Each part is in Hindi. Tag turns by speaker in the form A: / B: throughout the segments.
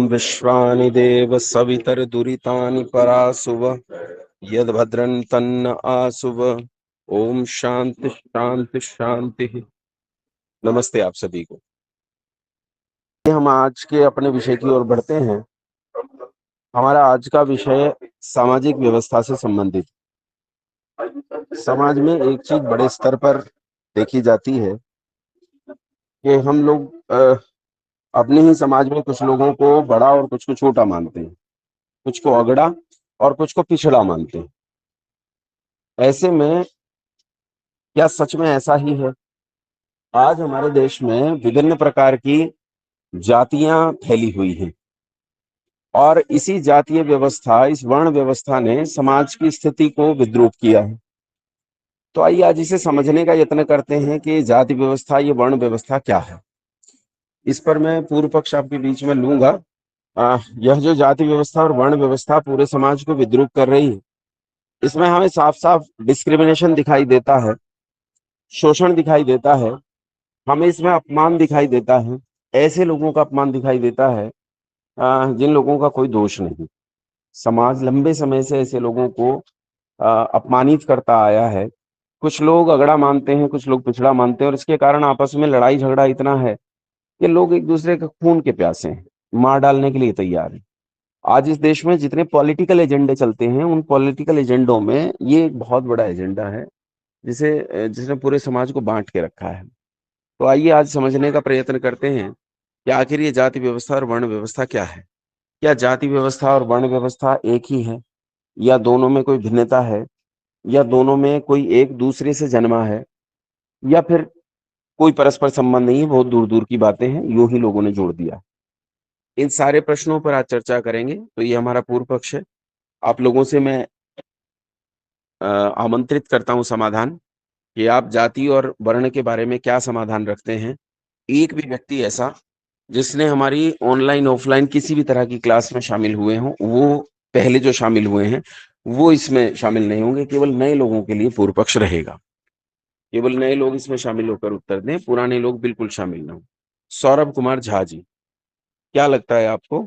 A: विश्वानि देव सवितर्दुरितानि परासुव यद्भद्रं तन्न आसुव। ओम शांति शांति शांति। नमस्ते आप सभी को। हम आज के अपने विषय की ओर बढ़ते हैं। हमारा आज का विषय सामाजिक व्यवस्था से संबंधित। समाज में एक चीज बड़े स्तर पर देखी जाती है कि हम लोग अपने ही समाज में कुछ लोगों को बड़ा और कुछ को छोटा मानते हैं, कुछ को अगड़ा और कुछ को पिछड़ा मानते हैं। ऐसे में क्या सच में ऐसा ही है? आज हमारे देश में विभिन्न प्रकार की जातियां फैली हुई हैं और इसी जातीय व्यवस्था, इस वर्ण व्यवस्था ने समाज की स्थिति को विद्रूप किया है। तो आइए आज इसे समझने का यत्न करते हैं कि जाति व्यवस्था, ये वर्ण व्यवस्था क्या है। इस पर मैं पूर्व पक्ष आपके बीच में लूंगा। यह जो जाति व्यवस्था और वर्ण व्यवस्था पूरे समाज को विद्रूप कर रही है, इसमें हमें साफ साफ डिस्क्रिमिनेशन दिखाई देता है, शोषण दिखाई देता है, हमें इसमें अपमान दिखाई देता है, ऐसे लोगों का अपमान दिखाई देता है जिन लोगों का कोई दोष नहीं। समाज लंबे समय से ऐसे लोगों को अपमानित करता आया है। कुछ लोग अगड़ा मानते हैं, कुछ लोग पिछड़ा मानते हैं और इसके कारण आपस में लड़ाई झगड़ा इतना है कि लोग एक दूसरे के खून के प्यासे हैं, मार डालने के लिए तैयार हैं। आज इस देश में जितने पॉलिटिकल एजेंडे चलते हैं, उन पॉलिटिकल एजेंडों में ये एक बहुत बड़ा एजेंडा है जिसने पूरे समाज को बांट के रखा है। तो आइए आज समझने का प्रयत्न करते हैं कि आखिर ये जाति व्यवस्था और वर्ण व्यवस्था क्या है। क्या जाति व्यवस्था और वर्ण व्यवस्था एक ही है, या दोनों में कोई भिन्नता है, या दोनों में कोई एक दूसरे से जन्मा है, या फिर कोई परस्पर संबंध नहीं है, बहुत दूर दूर की बातें हैं, यूं ही लोगों ने जोड़ दिया। इन सारे प्रश्नों पर आज चर्चा करेंगे। तो ये हमारा पूर्व पक्ष है। आप लोगों से मैं आमंत्रित करता हूं समाधान, कि आप जाति और वर्ण के बारे में क्या समाधान रखते हैं। एक भी व्यक्ति ऐसा जिसने हमारी ऑनलाइन ऑफलाइन किसी भी तरह की क्लास में शामिल हुए हों, वो पहले जो शामिल हुए हैं वो इसमें शामिल नहीं होंगे। केवल नए लोगों के लिए पूर्व पक्ष रहेगा। केवल नए लोग इसमें शामिल होकर उत्तर दें, पुराने लोग बिल्कुल शामिल ना हो। सौरभ कुमार झा जी, क्या लगता है आपको?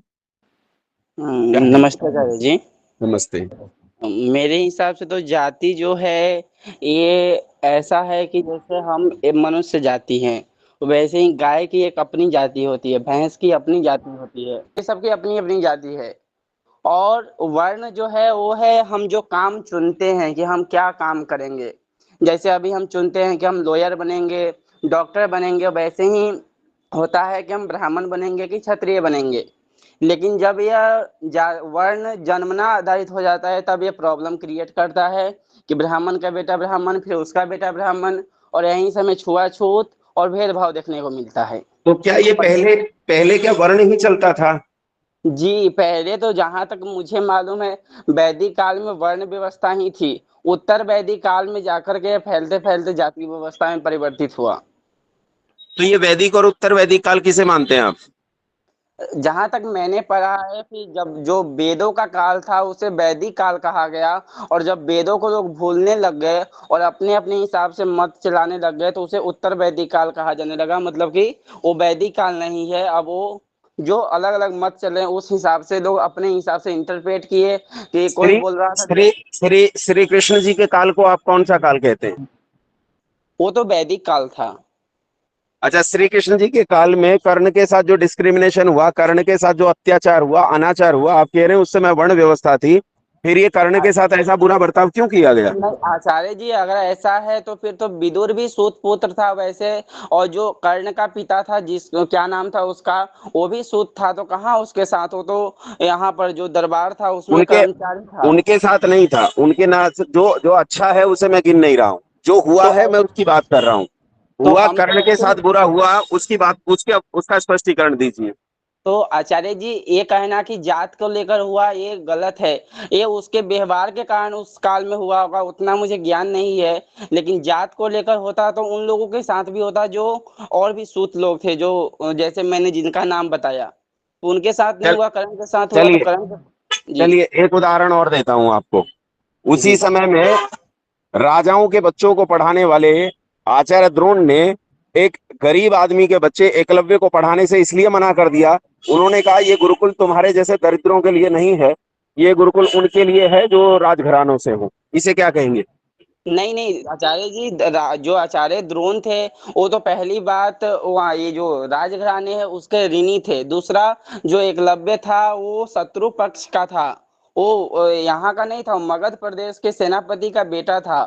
A: क्या है?
B: नमस्ते आचार्य जी।
A: नमस्ते।
B: मेरे हिसाब से तो जाति जो है ये ऐसा है कि जैसे हम एक मनुष्य जाति हैं, वैसे ही गाय की एक अपनी जाति होती है, भैंस की अपनी जाति होती है, ये सबकी अपनी अपनी जाति है। और वर्ण जो है वो है हम जो काम चुनते हैं कि हम क्या काम करेंगे। जैसे अभी हम चुनते हैं कि हम लॉयर बनेंगे, डॉक्टर बनेंगे, वैसे ही होता है कि हम ब्राह्मण बनेंगे कि क्षत्रिय बनेंगे। लेकिन जब यह वर्ण जन्मना आधारित हो जाता है तब ये प्रॉब्लम क्रिएट करता है कि ब्राह्मण का बेटा ब्राह्मण, फिर उसका बेटा ब्राह्मण, और यहीं से हमें छुआछूत और भेदभाव देखने को मिलता है।
A: तो क्या ये पहले पहले क्या वर्ण ही चलता था?
B: जी, पहले तो जहाँ तक मुझे मालूम है वैदिक काल में वर्ण व्यवस्था ही थी। उत्तर वैदिक काल में जाकर के फैलते फैलते जाति व्यवस्था में परिवर्तित हुआ।
A: तो ये वैदिक और उत्तर वैदिक काल किसे मानते हैं आप?
B: जहां तक मैंने पढ़ा है कि जब जो वेदों का काल था उसे वैदिक काल कहा गया, और जब वेदों को लोग भूलने लग गए और अपने अपने हिसाब से मत चलाने लग गए तो उसे उत्तर वैदिक काल कहा जाने लगा। मतलब कि वो वैदिक काल नहीं है, अब वो जो अलग अलग मत चले उस हिसाब से लोग अपने हिसाब से इंटरप्रेट किए कि कोई
A: श्री
B: बोल रहा था
A: श्री श्री श्री कृष्ण जी के काल को आप कौन सा काल कहते हैं?
B: वो तो वैदिक काल था।
A: अच्छा, श्री कृष्ण जी के काल में कर्ण के साथ जो डिस्क्रिमिनेशन हुआ, कर्ण के साथ जो अत्याचार हुआ, अनाचार हुआ, आप कह रहे हैं उस समय वर्ण व्यवस्था थी, फिर ये कर्ण के साथ ऐसा बुरा बर्ताव क्यों किया गया?
B: नहीं आचार्य जी, अगर ऐसा है तो फिर तो विदुर भी सूत पुत्र था वैसे, और जो कर्ण का पिता था जिस क्या नाम था उसका, वो भी सूत था, तो कहाँ उसके साथ, वो तो यहाँ पर जो दरबार था उसमें
A: उनके
B: कर्मचारी था।
A: उनके साथ नहीं था, उनके ना जो जो अच्छा है उसे मैं गिन नहीं रहा हूँ, जो हुआ
B: तो
A: है मैं उसकी बात कर रहा हूँ।
B: तो
A: हुआ
B: हम
A: कर्ण
B: तो
A: के
B: फिर
A: साथ बुरा हुआ, उसकी बात पूछ के उसका स्पष्टीकरण दीजिए।
B: तो आचार्य जी, ये कहना कि जात को लेकर हुआ ये गलत है। ये उसके व्यवहार के कारण उस काल में हुआ होगा, उतना मुझे ज्ञान नहीं है। लेकिन जात को लेकर होता तो उन लोगों के साथ भी होता जो और भी सूत लोग थे, जो जैसे मैंने जिनका नाम बताया, तो उनके साथ नहीं
A: चल
B: हुआ, करण के साथ हुआ तो
A: चलिए
B: जी।
A: चलिए एक उदाहरण और देता हूं आपको। उसी
B: जी
A: समय में राजाओं के बच्चों को पढ़ाने वाले आचार्य द्रोण ने एक गरीब आदमी के बच्चे एकलव्य को पढ़ाने से इसलिए मना कर दिया उन्होंने कहा ये गुरुकुल तुम्हारे जैसे दरिद्रों के लिए नहीं है, ये गुरुकुल उनके लिए है जो राजघरानों से हो। इसे क्या कहेंगे?
B: नहीं नहीं आचार्य जी, जो आचार्य द्रोण थे वो तो पहली बात वहाँ ये जो राजघराने हैं उसके ऋणी थे। दूसरा जो एकलव्य था वो शत्रु पक्ष का था। वो यहाँ का नहीं था, वो मगध प्रदेश के सेनापति का बेटा था।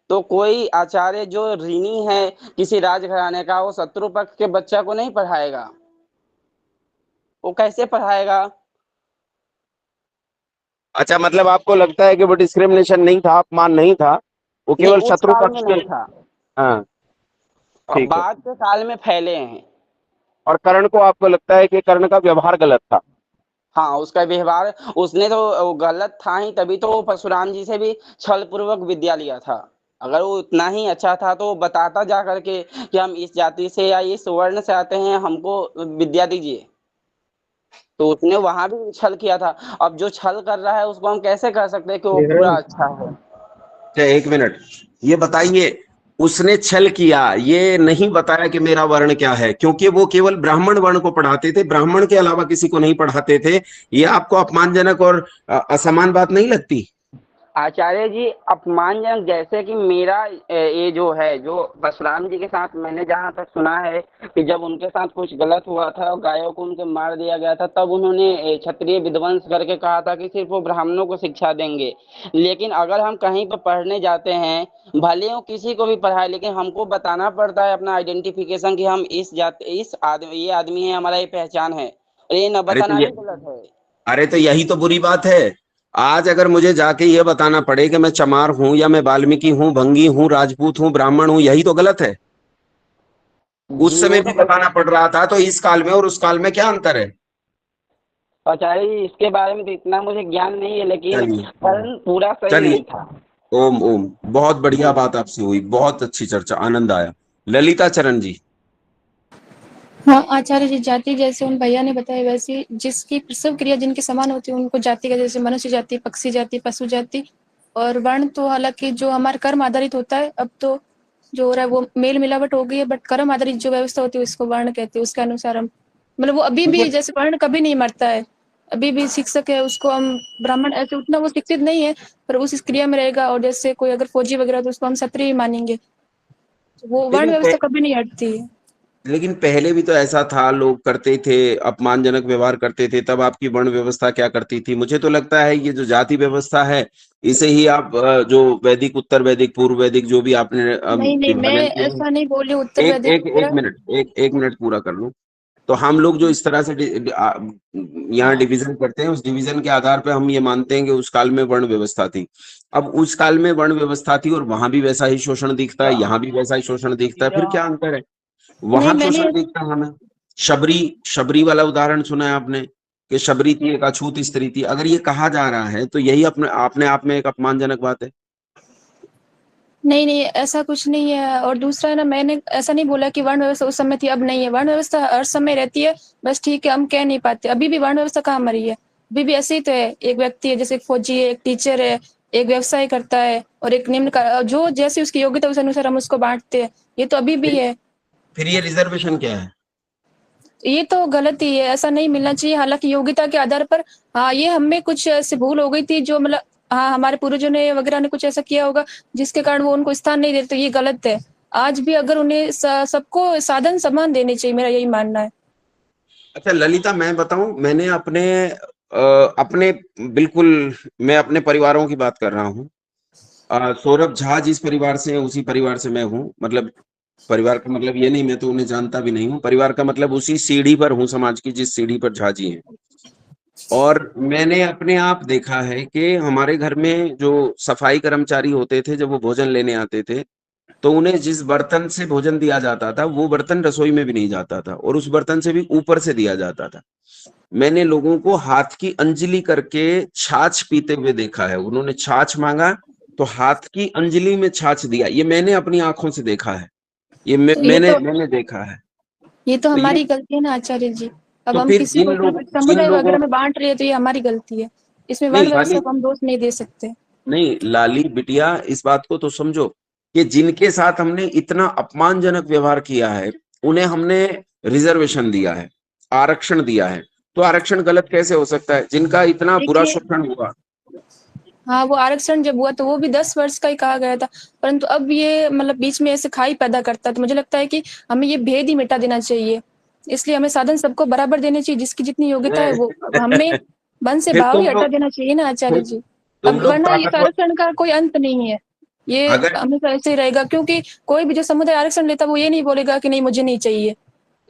B: तो कोई आचार्य जो ऋणी है किसी राजघराने का, वो शत्रु पक्ष के बच्चा को नहीं पढ़ाएगा। वो कैसे पढ़ाएगा?
A: अच्छा, मतलब आपको लगता है कि वो डिस्क्रिमिनेशन नहीं था, अपमान नहीं था, वो
B: नहीं,
A: केवल
B: उस
A: शत्रु
B: काल में
A: पक्ष के।
B: नहीं था।
A: हाँ,
B: अब
A: ठीक है।
B: बाद के काल में फैले हैं।
A: और कर्ण को आपको लगता है कि कर्ण का व्यवहार गलत था?
B: हाँ, उसका व्यवहार, उसने तो वो गलत था ही, तभी तो वो परशुराम जी से भी छल पूर्वक विद्या लिया था। अगर वो उतना ही अच्छा था तो वो बताता जा करके कि हम इस जाति से या इस वर्ण से आते हैं, हमको विद्या दीजिए। तो उसने वहां भी छल किया था। अब जो छल कर रहा है उसको हम कैसे कह सकते हैं कि वो पूरा अच्छा है?
A: अच्छा, एक मिनट, ये बताइए, उसने छल किया, ये नहीं बताया कि मेरा वर्ण क्या है, क्योंकि वो केवल ब्राह्मण वर्ण को पढ़ाते थे, ब्राह्मण के अलावा किसी को नहीं पढ़ाते थे। ये आपको अपमानजनक और असमान बात नहीं लगती?
B: आचार्य जी, अपमानजनक जैसे कि मेरा ये जो है, जो परशुराम जी के साथ मैंने जहाँ तक सुना है कि जब उनके साथ कुछ गलत हुआ था और गायों को उनके मार दिया गया था, तब उन्होंने क्षत्रिय विध्वंस करके कहा था कि सिर्फ वो ब्राह्मणों को शिक्षा देंगे। लेकिन अगर हम कहीं पर पढ़ने जाते हैं, भले हो किसी को भी पढ़ाए, लेकिन हमको बताना पड़ता है अपना आइडेंटिफिकेशन कि हम इस जाति, इस आदमी, ये आदमी है, हमारा ये पहचान है। और ये न
A: अरे तो
B: बताना
A: ये
B: भी गलत है।
A: अरे तो यही तो बुरी बात है। आज अगर मुझे जाके ये बताना पड़े कि मैं चमार हूं या मैं वाल्मीकि हूं, भंगी हूं, राजपूत हूं, ब्राह्मण हूं, यही तो गलत है। उस
B: जी
A: समय
B: वो
A: भी
B: तो
A: बताना पड़ रहा था, तो इस काल में और उस काल में क्या अंतर है?
B: आचार्य जी, इसके बारे में तो इतना मुझे ज्ञान नहीं है, लेकिन
A: चलिए।
B: कर्ण पूरा सही
A: चलिए।
B: नहीं था।
A: ओम ओम, बहुत बढ़िया बात आपसे हुई, बहुत अच्छी चर्चा, आनंद आया। ललिता चरण जी।
C: हाँ आचार्य जी, जाति जैसे उन भैया ने बताया वैसे जिसकी प्रसव क्रिया जिनके समान होती है उनको जाति का, जैसे मनुष्य जाति, पक्षी जाति, पशु जाति। और वर्ण तो हालांकि जो हमारे कर्म आधारित होता है, अब तो जो हो रहा है वो मेल मिलावट हो गई है, बट कर्म आधारित जो व्यवस्था होती है उसको वर्ण कहते हैं। उसके अनुसार हम, मतलब वो अभी
A: मुझे
C: भी जैसे वर्ण कभी नहीं मरता है। अभी भी शिक्षक है उसको हम ब्राह्मण, ऐसे उतना वो शिक्षित नहीं है पर उस क्रिया में रहेगा। और जैसे कोई अगर फौजी वगैरह तो उसको हम क्षत्रिय मानेंगे। तो वो वर्ण
A: लेकिन
C: व्यवस्था कभी नहीं हटती है।
A: लेकिन पहले भी तो ऐसा था, लोग करते थे, अपमानजनक व्यवहार करते थे, तब आपकी वर्ण व्यवस्था क्या करती थी? मुझे तो लगता है ये जो जाति व्यवस्था है, इसे ही आप जो वैदिक, उत्तर वैदिक, पूर्व वैदिक, जो भी आपने
C: नहीं नहीं, मैं
A: विभाजन किया है।
C: ऐसा नहीं बोल रही उत्तर
A: एक
C: वैदिक
A: एक एक
C: वगैरह।
A: मिनट, एक मिनट पूरा कर लूं। तो हम लोग जो इस तरह से यहाँ डिवीजन करते हैं, उस डिवीजन के आधार पे हम ये मानते हैं कि उस काल में वर्ण व्यवस्था थी। अब उस काल में वर्ण व्यवस्था थी और वहां भी वैसा ही शोषण दिखता है, यहाँ भी वैसा ही शोषण दिखता है, फिर क्या अंतर है?
C: नहीं
A: वहां
C: मैंने,
A: शोषण दिखता है हमें। शबरी, शबरी वाला उदाहरण सुना है आपने, कि शबरी थी, एक अछूत स्त्री थी। अगर ये कहा जा रहा है तो यही अपने अपने आप में एक अपमानजनक बात है।
C: नहीं नहीं ऐसा कुछ नहीं है। और दूसरा है ना, मैंने ऐसा नहीं बोला कि वर्ण व्यवस्था उस समय थी अब नहीं है। वर्ण व्यवस्था हर समय रहती है, बस ठीक है हम कह नहीं पाते। अभी भी वर्ण व्यवस्था कहाँ मरी है? अभी भी ऐसे ही तो है। एक व्यक्ति है, जैसे एक फौजी है, एक टीचर है, एक व्यवसाय करता है और एक निम्न का, जो जैसी उसकी योग्यता उस अनुसार हम उसको बांटते हैं। ये तो अभी भी
A: फिर
C: है।
A: फिर ये रिजर्वेशन क्या है?
C: ये तो गलत ही है, ऐसा नहीं मिलना चाहिए। हालांकि योग्यता के आधार पर, हाँ ये हमें कुछ ऐसी भूल हो गई थी जो मतलब, हाँ हमारे पूर्वजों ने वगैरह ने कुछ ऐसा किया होगा जिसके कारण वो उनको स्थान नहीं देते, तो ये गलत है। आज भी अगर उन्हें सबको साधन समान देने चाहिए, मेरा यही मानना है।
A: अच्छा ललिता, मैं बताऊं, मैंने अपने बिल्कुल, मैं अपने परिवारों की बात कर रहा हूँ। सौरभ झा जिस परिवार से हैं, उसी परिवार से मैं हूँ। मतलब परिवार का मतलब ये नहीं, मैं तो उन्हें जानता भी नहीं हूँ, परिवार का मतलब उसी सीढ़ी पर हूँ समाज की, जिस सीढ़ी पर झा जी हैं। और मैंने अपने आप देखा है कि हमारे घर में जो सफाई कर्मचारी होते थे, जब वो भोजन लेने आते थे, तो उन्हें जिस बर्तन से भोजन दिया जाता था, वो बर्तन रसोई में भी नहीं जाता था, और उस बर्तन से भी ऊपर से दिया जाता था। मैंने लोगों को हाथ की अंजलि करके छाछ पीते हुए देखा है। उन्होंने छाछ मांगा तो हाथ की अंजलि में छाछ दिया, ये मैंने अपनी आंखों से देखा है। ये
C: तो
A: मैंने मैंने देखा है।
C: ये तो
A: तो ये
C: हमारी गलती है ना आचार्य जी। अब
A: तो
C: हम
A: फिर
C: किसी को सिर्फ
A: जिन
C: समुदाय
A: लोगों,
C: वगैरह में बांट रहे हैं, तो ये हमारी गलती है। इसमें
A: नहीं
C: वर्ण व्यवस्था
A: लाली,
C: को हम दोष नहीं दे सकते।
A: नहीं लाली बिटिया, इस बात को तो समझो कि जिनके साथ हमने इतना अपमानजनक व्यवहार किया है, उन्हें हमने रिजर्वेशन दिया है, आरक्षण दिया है, तो आरक्षण गलत कैसे हो सकता है, जिनका इतना बुरा
C: देखिए,
A: शोषण हुआ?
C: हाँ, वो आरक्षण जब हुआ तो वो भी 10 वर्ष का ही कहा गया था, परंतु अब ये मतलब बीच में ऐसे खाई पैदा करता है, तो मुझे लगता है कि हमें ये भेद ही मिटा देना चाहिए। इसलिए हमें साधन सबको बराबर देने चाहिए, जिसकी जितनी योग्यता है वो। अब हमें वंश से
A: फिर
C: भाव ही
A: तुम
C: हटा
A: लोग
C: देना चाहिए ना
A: फिर
C: आचार्य जी।
A: तुम
C: अब
A: लोग
C: वरना ये
A: ताकतवर,
C: आरक्षण का कोई अंत नहीं है। ये
A: अगर
C: हमेशा ऐसे ही रहेगा, क्योंकि कोई भी जो समुदाय आरक्षण लेता है वो ये नहीं बोलेगा कि नहीं मुझे नहीं चाहिए।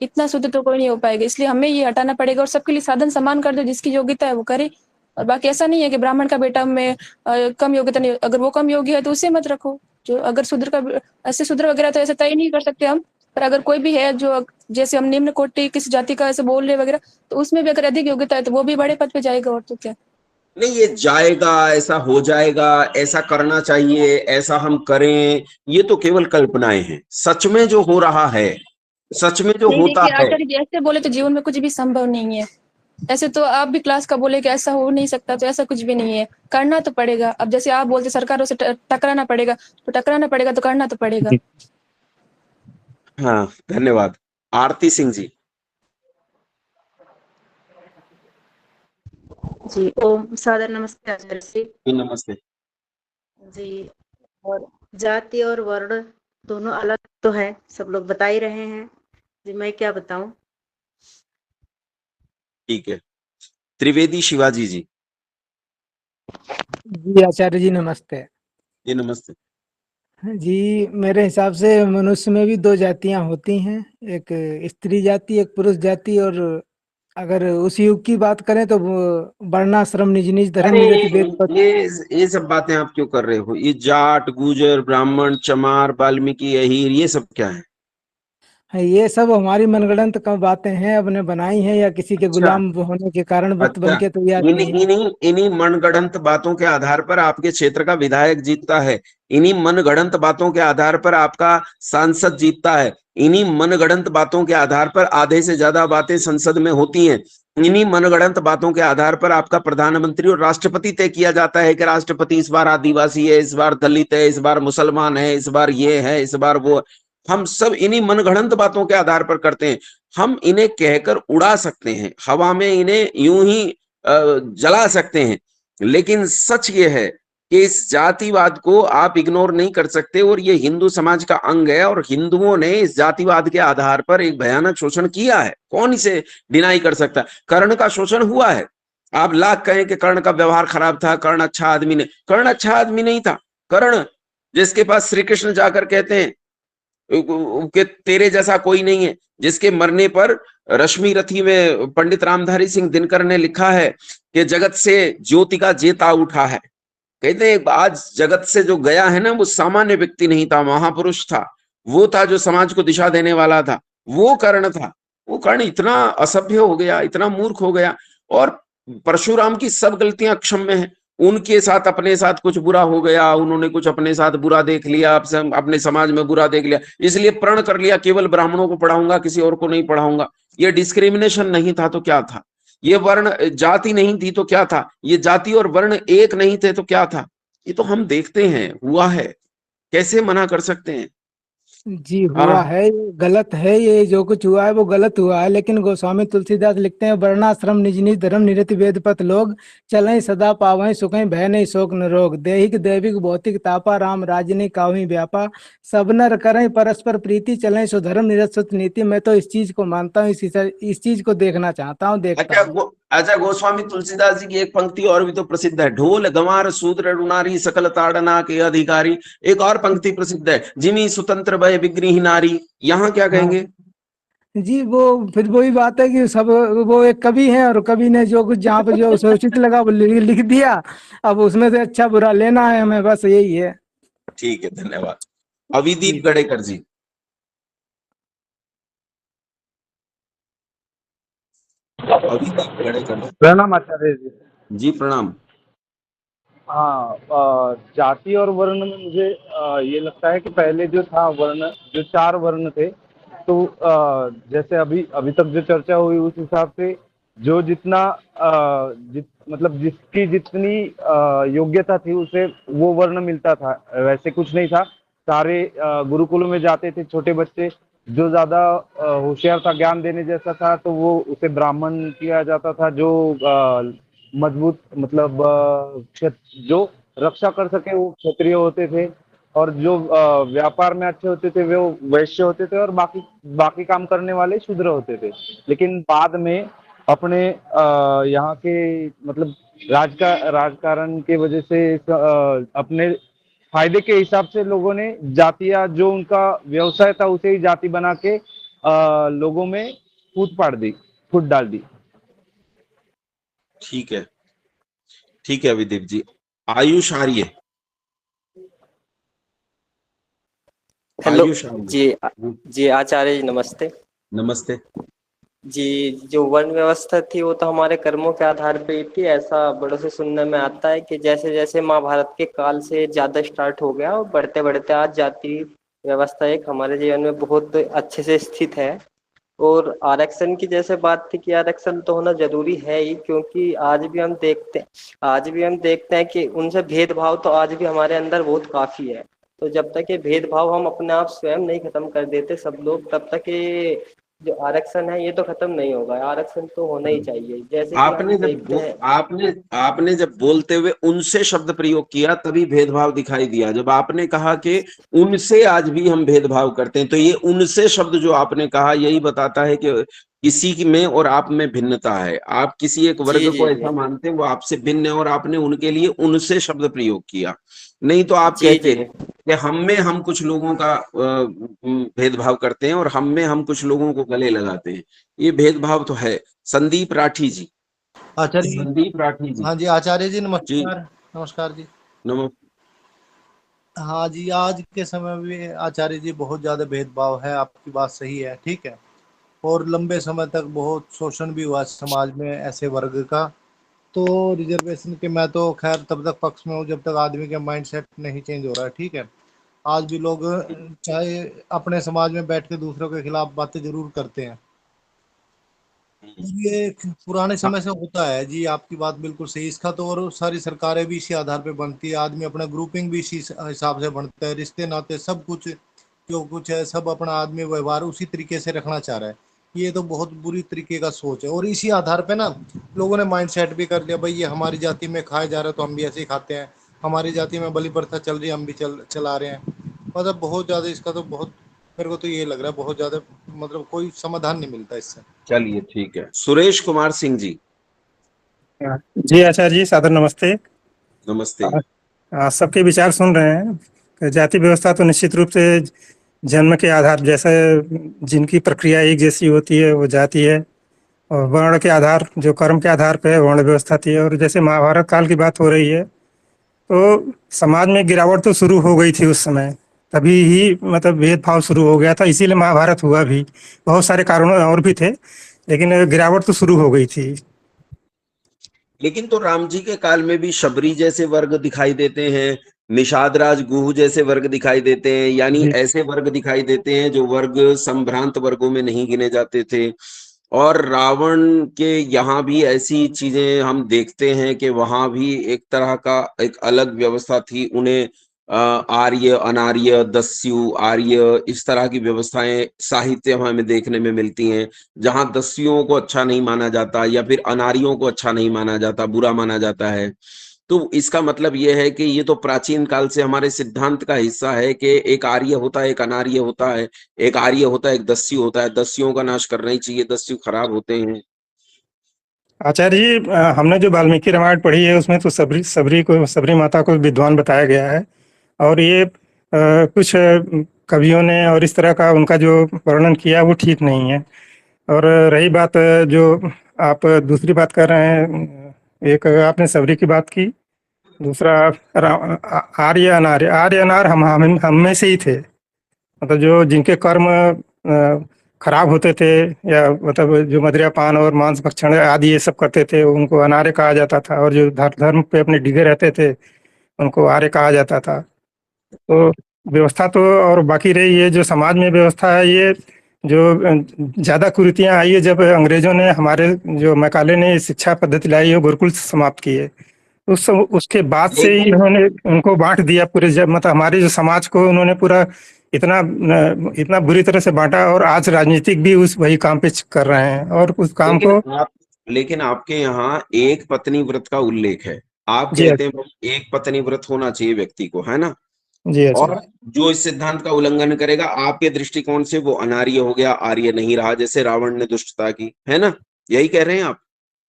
C: इतना शुद्ध तो कोई नहीं हो पाएगा, इसलिए हमें ये हटाना पड़ेगा और सबके लिए साधन समान कर दो, जिसकी योग्यता है वो करे। और बाकी ऐसा नहीं है कि ब्राह्मण का बेटा में कम योग्यता नहीं, अगर वो कम योग्य है तो उसे मत रखो। जो अगर शूद्र का ऐसे शूद्र वगैरह तो ऐसे तय नहीं कर सकते हम, पर अगर कोई भी है जो जैसे हम निम्न कोटि किसी जाति का ऐसे बोल रहे वगैरह, तो उसमें भी अगर अधिक योग्यता है तो वो भी बड़े पद पे जाएगा, और तो क्या।
A: नहीं, ये जाएगा, ऐसा हो जाएगा, ऐसा करना चाहिए, ऐसा हम करें, ये तो केवल कल्पनाएं हैं। सच में जो हो रहा है, सच में जो
C: नहीं
A: होता
C: देखिए
A: है,
C: आचार्य जी, ऐसे बोले तो जीवन में कुछ भी संभव नहीं है। ऐसे तो आप भी क्लास का बोले कि ऐसा हो नहीं सकता, तो ऐसा कुछ भी नहीं है। करना तो पड़ेगा। अब जैसे आप बोलते सरकारों से टकराना पड़ेगा, तो टकराना पड़ेगा तो करना तो पड़ेगा।
A: हाँ, धन्यवाद। आरती सिंह जी।
D: जी, ओम सादर नमस्ते आचार्य जी।
A: जी, नमस्ते।
D: जी, और जाति और वर्ण दोनों अलग तो है, सब लोग बता ही रहे हैं। जी, मैं क्या बताऊं?
A: ठीक है, त्रिवेदी शिवाजी जी।
E: जी आचार्य जी नमस्ते।
A: जी, नमस्ते।
E: जी मेरे हिसाब से मनुष्य में भी दो जातियां होती हैं, एक स्त्री जाति एक पुरुष जाति। और अगर उस युग की बात करें तो वो वर्णाश्रम निज निज धर्म
A: अरे,
E: निरति वेद पर।
A: ये सब बातें आप क्यों कर रहे हो? ये जाट, गुजर, ब्राह्मण, चमार, वाल्मीकि, अहीर, ये सब क्या है?
E: ये सब हमारी मनगढ़ंत कम बातें हैं, अपने बनाई हैं या किसी के
A: अच्छा,
E: गुलाम होने के कारण बन
A: अच्छा।
E: के तैयार की
A: इन्हीं
E: हैं।
A: इन्हीं इन्हीं मनगढ़ंत बातों के आधार पर आपके क्षेत्र का विधायक जीतता है। इन्हीं मनगढ़ंत बातों के आधार पर आपका सांसद जीतता है। इन्हीं मनगढ़ंत बातों के आधार पर आधे से ज्यादा बातें संसद में होती हैं। इन्हीं मनगढ़ंत बातों के आधार पर आपका प्रधानमंत्री और राष्ट्रपति तय किया जाता है कि राष्ट्रपति इस बार आदिवासी है, इस बार दलित है, इस बार मुसलमान है, इस बार ये है, इस बार वो है। हम सब इन्हीं मनगढ़ंत बातों के आधार पर करते हैं। हम इन्हें कहकर उड़ा सकते हैं, हवा में इन्हें यूं ही जला सकते हैं, लेकिन सच ये है कि इस जातिवाद को आप इग्नोर नहीं कर सकते, और ये हिंदू समाज का अंग है, और हिंदुओं ने इस जातिवाद के आधार पर एक भयानक शोषण किया है। कौन इसे डिनाई कर सकता है? कर्ण का शोषण हुआ है। आप लाख कहें कि कर्ण का व्यवहार खराब था, कर्ण अच्छा आदमी नहीं, कर्ण अच्छा आदमी नहीं था। कर्ण, जिसके पास श्री कृष्ण जाकर कहते हैं कि तेरे जैसा कोई नहीं है, जिसके मरने पर रश्मि रथी में पंडित रामधारी सिंह दिनकर ने लिखा है कि जगत से ज्योति का जेता उठा है। कहते हैं आज जगत से जो गया है ना, वो सामान्य व्यक्ति नहीं था, महापुरुष था। वो था जो समाज को दिशा देने वाला था। वो कर्ण था। वो कर्ण इतना असभ्य हो गया, इतना मूर्ख हो गया। और परशुराम की सब गलतियां क्षम्य हैं। उनके साथ अपने साथ कुछ बुरा हो गया, उन्होंने कुछ अपने साथ बुरा देख लिया, अपने समाज में बुरा देख लिया, इसलिए प्रण कर लिया केवल ब्राह्मणों को पढ़ाऊंगा, किसी और को नहीं पढ़ाऊंगा। ये डिस्क्रिमिनेशन नहीं था तो क्या था? ये वर्ण जाति नहीं थी तो क्या था? ये जाति और वर्ण एक नहीं थे तो क्या था? ये तो हम देखते हैं, हुआ है, कैसे मना कर सकते हैं?
E: जी हुआ है, ये गलत है, ये जो कुछ हुआ है वो गलत हुआ है। लेकिन गोस्वामी तुलसीदास लिखते हैं, वर्णाश्रम निज निज धर्म निरति वेद पथ लोग, चलें सदा पावें सुखें भय नहीं शोक न रोग, देहिक दैविक भौतिक तापा राम राजनी काहुं व्यापा, सब नर करें परस्पर प्रीति चलें सुधर्म निरत नीति। मैं तो इस चीज को मानता हूँ, इस चीज को देखना चाहता हूँ, देखता हूँ।
A: अच्छा, गोस्वामी तुलसीदास जी की एक पंक्ति और भी तो प्रसिद्ध है, ढोल गंवार शूद्र रुणारी सकल ताड़ना के अधिकारी। एक और पंक्ति प्रसिद्ध है, जिमी स्वतंत्र भय विग्रही नारी। यहाँ क्या
E: हाँ
A: कहेंगे?
E: जी, वो फिर वही बात है कि सब वो एक कवि है और कवि ने जो कुछ जहाँ पे जो सोचित लगा वो लिख दिया। अब उसमें से अच्छा बुरा लेना है हमें, बस यही है।
A: ठीक है, धन्यवाद।
E: जी
A: अविदीप गड़ेकर जी। अविदीप गड़ेकर जी।
F: प्रणाम आचार्य जी।
A: जी, प्रणाम।
F: हाँ, जाति और वर्ण में मुझे ये लगता है कि पहले जो था वर्ण, जो चार वर्ण थे, तो जैसे अभी अभी तक जो चर्चा हुई उस हिसाब से जो जितना मतलब जिसकी जितनी योग्यता थी उसे वो वर्ण मिलता था। वैसे कुछ नहीं था, सारे गुरुकुलों में जाते थे छोटे बच्चे, जो ज्यादा होशियार था, ज्ञान देने जैसा था, तो वो उसे ब्राह्मण किया जाता था। जो मजबूत मतलब जो रक्षा कर सके वो क्षत्रिय होते थे, और जो व्यापार में अच्छे होते थे वो वैश्य होते थे, और बाकी बाकी काम करने वाले शूद्र होते थे। लेकिन बाद में अपने यहाँ के मतलब राजकारण के वजह से अपने फायदे के हिसाब से लोगों ने जातियां, जो उनका व्यवसाय था उसे ही जाति बना के लोगों में फूट डाल दी।
A: ठीक है, ठीक है विदीप जी। आयुष आर्य,
G: हेलो
A: आयुष आर्य।
G: जी। जी आचार्य जी नमस्ते।
A: नमस्ते।
G: जी, जो वर्ण व्यवस्था थी वो तो हमारे कर्मों के आधार पे ही थी। ऐसा बड़ों से सुनने में आता है कि जैसे जैसे महाभारत के काल से ज्यादा स्टार्ट हो गया और बढ़ते बढ़ते आज जाति व्यवस्था एक हमारे जीवन में बहुत अच्छे से स्थित है। और आरक्षण की जैसे बात थी कि आरक्षण तो होना जरूरी है ही, क्योंकि आज भी हम देखते हैं कि उनसे भेदभाव तो आज भी हमारे अंदर बहुत काफी है। तो जब तक ये भेदभाव हम अपने आप स्वयं नहीं खत्म कर देते सब लोग, तब तक ये जो आरक्षण है ये तो खत्म नहीं होगा। आरक्षण तो होना ही चाहिए। जैसे कि हम देखते हैं।
A: आपने जब बोलते हुए उनसे शब्द प्रयोग किया तभी भेदभाव दिखाई दिया। जब आपने कहा कि उनसे आज भी हम भेदभाव करते हैं, तो ये उनसे शब्द जो आपने कहा यही बताता है कि किसी में और आप में भिन्नता है। आप किसी एक वर्ग
G: जी
A: को
G: जी जी
A: ऐसा मानते हैं वो आपसे भिन्न है, और आपने उनके लिए उनसे शब्द प्रयोग किया। नहीं तो आप
G: जी
A: कहते
G: जी
A: कि हम में हम कुछ लोगों का भेदभाव करते हैं और हम में हम कुछ लोगों को गले लगाते हैं। ये भेदभाव तो है। संदीप राठी जी।
H: आचार्य जी।
A: संदीप राठी जी।
H: हाँ जी आचार्य जी
A: जी
H: नमस्कार। नमस्कार जी।
A: नमस्ते।
H: हाँ जी, आज के समय में आचार्य जी बहुत ज़्यादा भेदभाव है, आपकी बात सही है, ठीक है। और लंबे समय तक बहुत शोषण भी हुआ समाज में ऐसे वर्ग का। तो रिजर्वेशन के मैं तो खैर तब तक पक्ष में हूँ जब तक आदमी का माइंडसेट नहीं चेंज हो रहा है, ठीक है। आज भी लोग चाहे अपने समाज में बैठ के दूसरों के खिलाफ बातें जरूर करते हैं। ये एक पुराने समय से होता है जी, आपकी बात बिल्कुल सही। इसका तो और सारी सरकारें भी इसी आधार पे बनती है, आदमी अपना ग्रुपिंग भी इसी हिसाब से बनता है, रिश्ते नाते सब कुछ जो कुछ है सब अपना आदमी व्यवहार उसी तरीके से रखना चाह रहा है। ये तो बहुत बुरी तरीके का सोच है, और इसी आधार पे ना लोगों ने माइंड सेट भी कर लिया, भाई ये हमारी जाति में खाया जा रहा है तो हम भी ऐसे ही खाते हैं, हमारी जाति में बलि प्रथा चल रही है हम भी चला रहे हैं। मतलब बहुत ज़्यादा इसका तो बहुत, मेरे को तो ये लग रहा है बहुत ज़्यादा, मतलब कोई समाधान नहीं मिलता इससे।
A: चलिए ठीक है। सुरेश कुमार सिंह जी।
I: जी आचार्य जी सादर नमस्ते।
A: नमस्ते।
I: सबके विचार सुन रहे हैं। जाति व्यवस्था तो निश्चित रूप से जन्म के आधार जैसे जिनकी प्रक्रिया एक जैसी होती है वो जाति है, और वर्ण के आधार जो कर्म के आधार पे वर्ण व्यवस्था थी। और जैसे महाभारत काल की बात हो रही है तो समाज में गिरावट तो शुरू हो गई थी उस समय, तभी ही मतलब भेदभाव शुरू हो गया था, इसीलिए महाभारत हुआ भी। बहुत सारे कारणों और भी थे, लेकिन गिरावट तो शुरू हो गई थी।
A: लेकिन तो राम जी के काल में भी शबरी जैसे वर्ग दिखाई देते हैं, निषाद राज गुह जैसे वर्ग दिखाई देते हैं, यानी
I: जी
A: ऐसे वर्ग दिखाई देते हैं जो वर्ग संभ्रांत वर्गों में नहीं गिने जाते थे। और रावण के यहाँ भी ऐसी चीजें हम देखते हैं कि वहां भी एक तरह का एक अलग व्यवस्था थी। उन्हें आर्य, अनार्य, दस्यु, आर्य, इस तरह की व्यवस्थाएं साहित्य में हमें देखने में मिलती हैं, जहां दस्युओं को अच्छा नहीं माना जाता या फिर अनार्यों को अच्छा नहीं माना जाता, बुरा माना जाता है। तो इसका मतलब यह है कि ये तो प्राचीन काल से हमारे सिद्धांत का हिस्सा है कि एक आर्य होता है, एक अनार्य होता है, एक आर्य होता है, एक दस्यु होता है। दस्युओं का नाश करना ही चाहिए, दस्यु खराब होते हैं।
I: आचार्य जी, हमने जो वाल्मीकि रामायण पढ़ी है उसमें तो सबरी माता को विद्वान बताया गया है, और ये कुछ कवियों ने और इस तरह का उनका जो वर्णन किया वो ठीक नहीं है। और रही बात जो आप दूसरी बात कर रहे हैं, एक आपने सबरी की बात की, दूसरा आर्य अनार्य। आर्य अनार हम में से ही थे, मतलब जो जिनके कर्म खराब होते थे, या मतलब जो मदिरापान और मांस भक्षण आदि ये सब करते थे उनको अनार्य कहा जाता था, और जो धर्म पे अपने डिगे रहते थे उनको आर्य कहा जाता था। तो व्यवस्था तो और बाकी रही, ये जो समाज में व्यवस्था है, ये जो ज्यादा कुरीतियां आई है जब अंग्रेजों ने हमारे जो मैकाले ने शिक्षा पद्धति लाई है गुरुकुल से समाप्त की है, उसके बाद से ही
A: लेकिन
I: उन्होंने उनको बांट दिया पूरे, जब मतलब हमारे जो समाज को उन्होंने पूरा इतना बुरी तरह से बांटा, और आज राजनीतिक भी उस वही काम पे कर रहे हैं, और उस काम को।
A: लेकिन आपके यहाँ एक पत्नी व्रत का उल्लेख है। आप
I: जी
A: कहते हैं भाई एक पत्नी व्रत होना चाहिए व्यक्ति को, है ना?
I: जी अच्छा।
A: और जो इस सिद्धांत का उल्लंघन करेगा आपके दृष्टिकोण से वो अनार्य हो गया, आर्य नहीं रहा, जैसे रावण ने दुष्टता की, है ना? यही कह रहे हैं आप?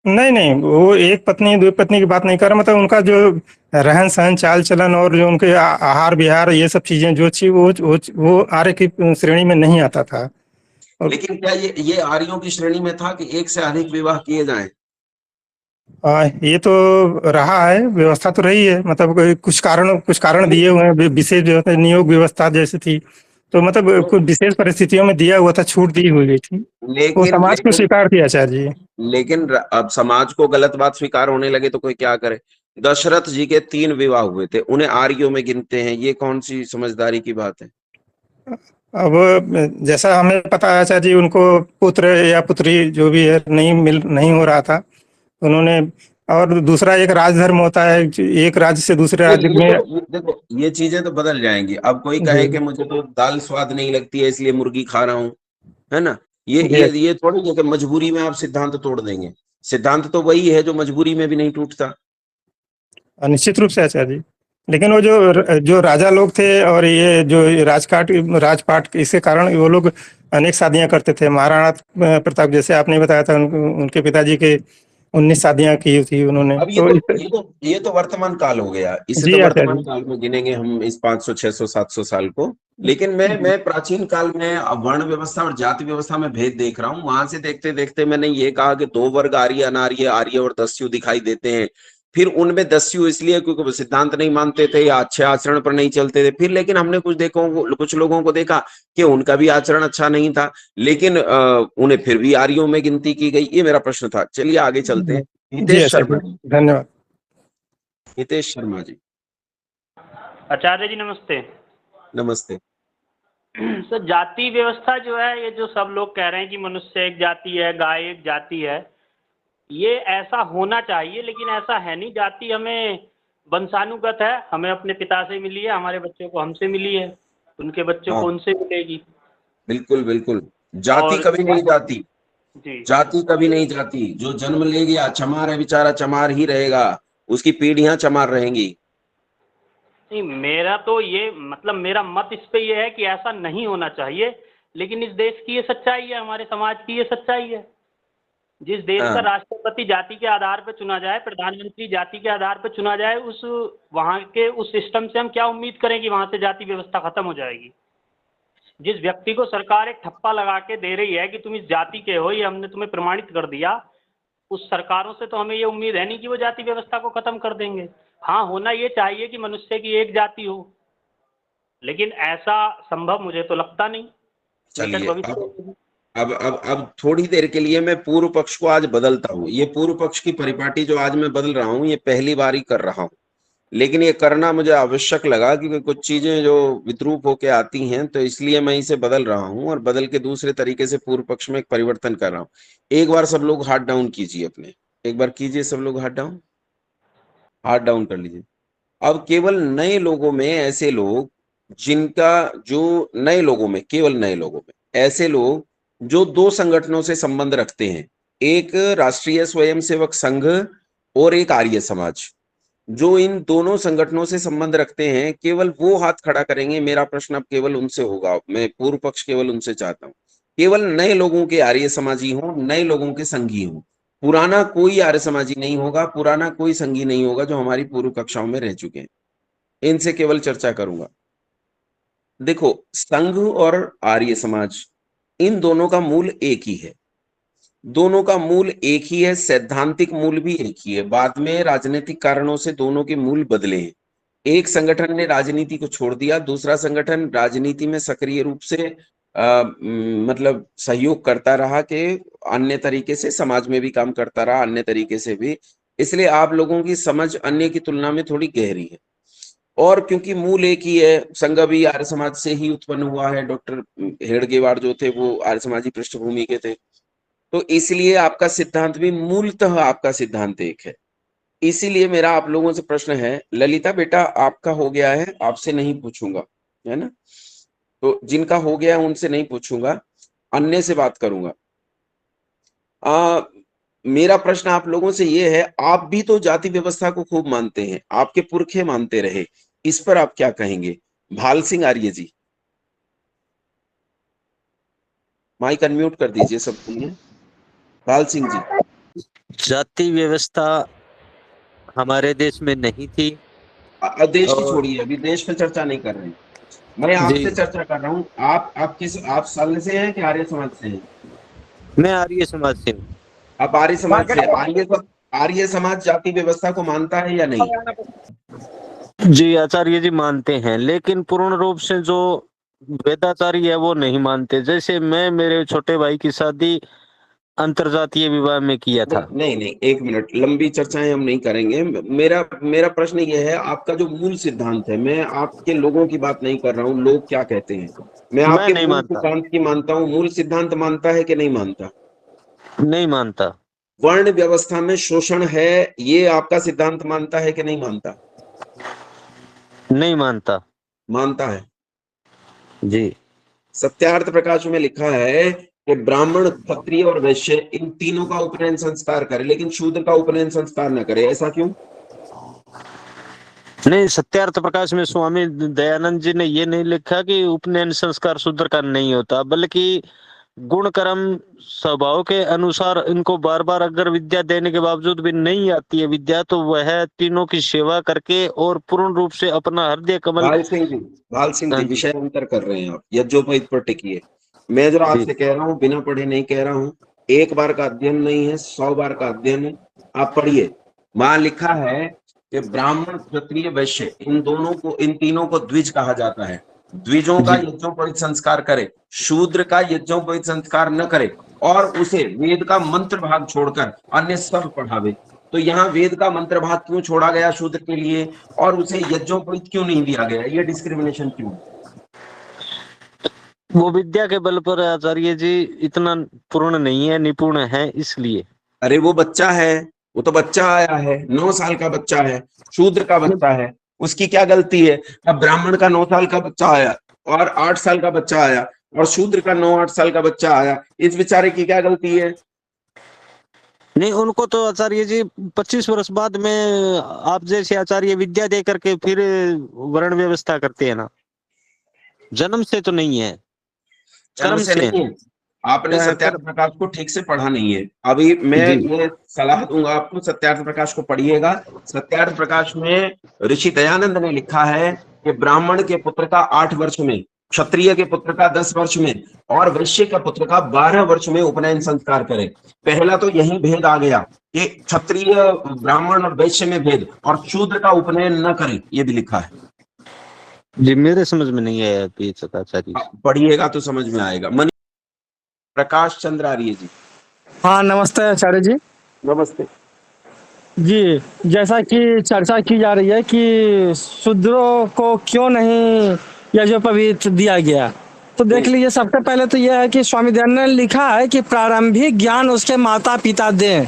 I: नहीं नहीं, वो एक पत्नी दो पत्नी की बात नहीं कर रहा, मतलब उनका जो रहन सहन चाल चलन और जो उनके आहार विहार ये सब चीजें जो थी वो आर्य की श्रेणी में नहीं आता था।
A: लेकिन क्या ये आर्यों की श्रेणी में था कि एक से अधिक विवाह किए जाएं?
I: ये तो रहा है, व्यवस्था तो रही है, मतलब कुछ कारण दिए हुए हैं, विशेष जो है नियोग व्यवस्था जैसी थी, तो मतलब कुछ विशेष परिस्थितियों में दिया हुआ था, छूट दी हुई थी, वो समाज को स्वीकार थी आचार्य जी।
A: लेकिन अब समाज को गलत बात स्वीकार होने लगे तो कोई क्या करे? दशरथ जी के 3 विवाह हुए थे, उन्हें आर्यों में गिनते हैं, ये कौन सी समझदारी की बात है?
I: अब जैसा हमें पता है आचार्य जी, उनको पुत्र या पुत्री जो भी है नहीं हो रहा था, उन्होंने, और दूसरा एक राजधर्म होता है, एक राज्य से दूसरे राज्य में।
A: देखो ये चीजें तो बदल जाएंगी। अब कोई कहे कि मुझे तो दाल स्वाद नहीं लगती है इसलिए मुर्गी खा रहा हूँ, है ना? ये थोड़ी है कि मजबूरी में आप सिद्धांत तोड़ देंगे। सिद्धांत तो वही है जो मजबूरी में भी नहीं टूटता।
I: निश्चित रूप से आचार्य जी, लेकिन वो जो राजा लोग थे और ये जो राजपाट, इसके कारण वो लोग अनेक शादियां करते थे। महाराणा प्रताप जैसे आपने बताया था, उनके पिताजी के 19 शादियां की थी उन्होंने।
A: अब ये तो वर्तमान काल हो गया। इसे तो
I: जी
A: वर्तमान
I: आचार्य
A: काल में गिनेंगे हम इस 500 600 700 साल को। लेकिन मैं प्राचीन काल में वर्ण व्यवस्था और जाति व्यवस्था में भेद देख रहा हूँ। वहां से देखते देखते मैंने ये कहा कि 2 वर्ग आर्य अनार्य, आर्य और दस्यु दिखाई देते हैं। फिर उनमें दस्यु इसलिए क्योंकि वो सिद्धांत नहीं मानते थे या अच्छे आचरण पर नहीं चलते थे। फिर लेकिन हमने कुछ लोगों को देखा कि उनका भी आचरण अच्छा नहीं था, लेकिन उन्हें फिर भी आर्यों में गिनती की गई। ये मेरा प्रश्न था। चलिए आगे चलते हैं।
I: जी
A: हितेश शर्मा
I: आचार्य,
A: जी।
I: धन्यवाद।
A: हितेश शर्मा जी,
J: आचार्य जी नमस्ते।
A: नमस्ते।
J: सर जाति व्यवस्था जो है, ये जो सब लोग कह रहे हैं कि मनुष्य एक जाति है, गाय एक जाति है, ये ऐसा होना चाहिए, लेकिन ऐसा है नहीं। जाति हमें वंशानुगत है, हमें अपने पिता से मिली है, हमारे बच्चों को हमसे मिली है, उनके बच्चों को उनसे मिलेगी।
A: बिल्कुल बिल्कुल। जाति
J: और
A: कभी नहीं जाती,
J: जी
A: जाति कभी नहीं जाती। जो जन्म ले गया चमार है बेचारा, चमार ही रहेगा, उसकी पीढ़ियां चमार रहेंगी।
J: नहीं, मेरा तो ये मतलब मेरा मत इस पे ये है कि ऐसा नहीं होना चाहिए, लेकिन इस देश की ये सच्चाई है, हमारे समाज की ये सच्चाई है। जिस देश का राष्ट्रपति जाति के आधार पर चुना जाए, प्रधानमंत्री जाति के आधार पर चुना जाए, उस वहाँ के उस सिस्टम से हम क्या उम्मीद करें कि वहाँ से जाति व्यवस्था खत्म हो जाएगी? जिस व्यक्ति को सरकार एक ठप्पा लगा के दे रही है कि तुम इस जाति के हो, ये हमने तुम्हें प्रमाणित कर दिया, उस सरकारों से तो हमें ये उम्मीद है नहीं कि वो जाति व्यवस्था को खत्म कर देंगे। हाँ, होना ये चाहिए कि मनुष्य की एक जाति हो, लेकिन ऐसा संभव मुझे तो लगता नहीं।
A: चलिए अब थोड़ी देर के लिए मैं पूर्व पक्ष को आज बदलता हूँ। ये पूर्व पक्ष की परिपाटी जो आज मैं बदल रहा हूँ, ये पहली बार ही कर रहा हूँ, लेकिन ये करना मुझे आवश्यक लगा क्योंकि कुछ चीजें जो विद्रूप होके आती हैं, तो इसलिए मैं इसे बदल रहा हूँ और बदल के दूसरे तरीके से पूर्व पक्ष में एक परिवर्तन कर रहा हूँ। एक बार सब लोग हाथ डाउन कीजिए अपने, एक बार कीजिए सब लोग हाथ डाउन कर लीजिए। अब केवल नए लोगों में ऐसे लोग केवल नए लोगों में ऐसे लोग जो 2 संगठनों से संबंध रखते हैं, एक राष्ट्रीय स्वयंसेवक संघ और एक आर्य समाज, जो इन दोनों संगठनों से संबंध रखते हैं, केवल वो हाथ खड़ा करेंगे। मेरा प्रश्न अब केवल उनसे होगा, मैं पूर्व पक्ष केवल उनसे चाहता हूँ। केवल नए लोगों के आर्य समाजी हो, नए लोगों के संघी हो। पुराना कोई आर्य समाजी नहीं होगा, पुराना कोई संघी नहीं होगा जो हमारी पूर्व कक्षाओं में रह चुके हैं। इनसे केवल चर्चा करूंगा। देखो, संघ और आर्य समाज, इन दोनों का मूल एक ही है। दोनों का मूल एक ही है, सैद्धांतिक मूल भी एक ही है। बाद में राजनीतिक कारणों से दोनों के मूल बदले हैं। एक संगठन ने राजनीति को छोड़ दिया, दूसरा संगठन राजनीति में सक्रिय रूप से मतलब सहयोग करता रहा, कि अन्य तरीके से समाज में भी काम करता रहा, अन्य तरीके से भी। इसलिए आप लोगों की समझ अन्य की तुलना में थोड़ी गहरी है। और क्योंकि मूल एक ही है, संघ भी आर्य समाज से ही उत्पन्न हुआ है। डॉक्टर हेडगेवार जो थे वो आर्य समाजी पृष्ठभूमि के थे, तो इसलिए आपका सिद्धांत भी मूलतः आपका सिद्धांत एक है। इसीलिए मेरा आप लोगों से प्रश्न है, ललिता बेटा आपका हो गया है, आपसे नहीं पूछूंगा, है ना? तो जिनका हो गया उनसे नहीं पूछूंगा, अन्य से बात करूंगा। मेरा प्रश्न आप लोगों से ये है, आप भी तो जाति व्यवस्था को खूब मानते हैं, आपके पुरखे मानते रहे, इस पर आप क्या कहेंगे? भाल सिंह आर्य जी, माइक अनम्यूट कर दीजिए, सब सुनिए। भाल सिंह जी।
K: जाति व्यवस्था हमारे देश में नहीं थी।
A: देश की छोड़िए, अभी देश पे चर्चा नहीं कर रहे हैं, मैं आपसे चर्चा कर रहा हूँ। आप साल से हैं कि आर्य समाज से हैं?
K: मैं आर्य समाज से हूँ।
A: आप आर्य समाज से, आर्य समाज जाति व्यवस्था को मानता है या नहीं?
K: जी आचार्य जी मानते हैं, लेकिन पूर्ण रूप से जो वेदाचारी है वो नहीं मानते। जैसे मैं मेरे छोटे भाई की शादी अंतरजातीय विवाह में किया था।
A: नहीं, एक मिनट, लंबी चर्चाएं हम नहीं करेंगे। मेरा प्रश्न ये है, आपका जो मूल सिद्धांत है, मैं आपके लोगों की बात नहीं कर रहा हूँ, लोग क्या कहते हैं, मैं आपके
K: नहीं
A: मूल
K: मानता।
A: सिद्धांत की मानता हूँ। मूल सिद्धांत मानता है कि नहीं मानता?
K: नहीं मानता।
A: वर्ण व्यवस्था में शोषण है, ये आपका सिद्धांत मानता है कि नहीं मानता?
K: नहीं मानता।
A: मानता है
K: जी।
A: सत्यार्थ प्रकाश में लिखा है कि ब्राह्मण, क्षत्रिय और वैश्य इन तीनों का उपनयन संस्कार करे, लेकिन शूद्र का उपनयन संस्कार न करे। ऐसा क्यों?
K: नहीं, सत्यार्थ प्रकाश में स्वामी दयानंद जी ने ये नहीं लिखा कि उपनयन संस्कार शूद्र का नहीं होता, बल्कि गुण कर्म स्वभाव के अनुसार इनको बार बार अगर विद्या देने के बावजूद भी नहीं आती है विद्या, तो वह तीनों की सेवा करके और पूर्ण रूप से अपना हृदय कमल।
A: भाल सिंह जी, विषय अंतर कर रहे हैं आप, यज्ञोपवीत पर टिकिए। मैं जो आपसे कह रहा हूँ, बिना पढ़े नहीं कह रहा हूँ, एक बार का अध्ययन नहीं है, 100 बार का अध्ययन है। आप पढ़िए, वहां लिखा है कि ब्राह्मण, क्षत्रिय, वैश्य इन तीनों को द्विज कहा जाता है। द्विजों का यज्ञोपवीत संस्कार करे, शूद्र का यज्ञोपवीत संस्कार न करे, और उसे वेद का मंत्र भाग छोड़कर अन्य सब पढ़ावे। तो यहाँ वेद का मंत्र भाग क्यों छोड़ा गया शूद्र के लिए, और उसे यज्ञोपवीत क्यों नहीं दिया गया? ये डिस्क्रिमिनेशन क्यों?
K: वो विद्या के बल पर आचार्य जी इतना पूर्ण नहीं है, निपुण है, इसलिए।
A: अरे वो बच्चा है, वो तो बच्चा आया है, 9 साल का बच्चा है, शूद्र का बच्चा है, उसकी क्या गलती है? अब ब्राह्मण का 9 साल का बच्चा आया और 8 साल का बच्चा आया और शूद्र का 9-8 साल का बच्चा आया, इस बेचारे की क्या गलती है?
K: नहीं, उनको तो आचार्य जी 25 वर्ष बाद में आप जैसे आचार्य विद्या दे करके फिर वर्ण व्यवस्था करते हैं ना, जन्म से तो नहीं है,
A: कर्म से नहीं है। आपने सत्यार्थ प्रकाश को ठीक से पढ़ा नहीं है। अभी मैं ये सलाह दूंगा आपको, सत्यार्थ प्रकाश को पढ़िएगा। सत्यार्थ प्रकाश में ऋषि दयानंद ने लिखा है कि ब्राह्मण के पुत्र का 8 वर्ष में, क्षत्रिय के पुत्र का 10 वर्ष में और वैश्य का पुत्र का 12 वर्ष में उपनयन संस्कार करे। पहला तो यही भेद आ गया कि क्षत्रिय, ब्राह्मण और वैश्य में भेद, और शूद्र का उपनयन न करे, ये भी लिखा है।
K: जी मेरे समझ में नहीं आया आचार्य।
A: पढ़िएगा तो समझ में आएगा। प्रकाश चंद्र आर्य जी।
L: हाँ नमस्ते आचार्य जी।
A: नमस्ते
L: जी, जैसा कि चर्चा की जा रही है कि शूद्रों को क्यों नहीं यज्ञोपवीत दिया गया, तो देख लीजिए, सबसे पहले तो यह है कि स्वामी दयानंद ने लिखा है कि प्रारंभिक ज्ञान उसके माता पिता दें,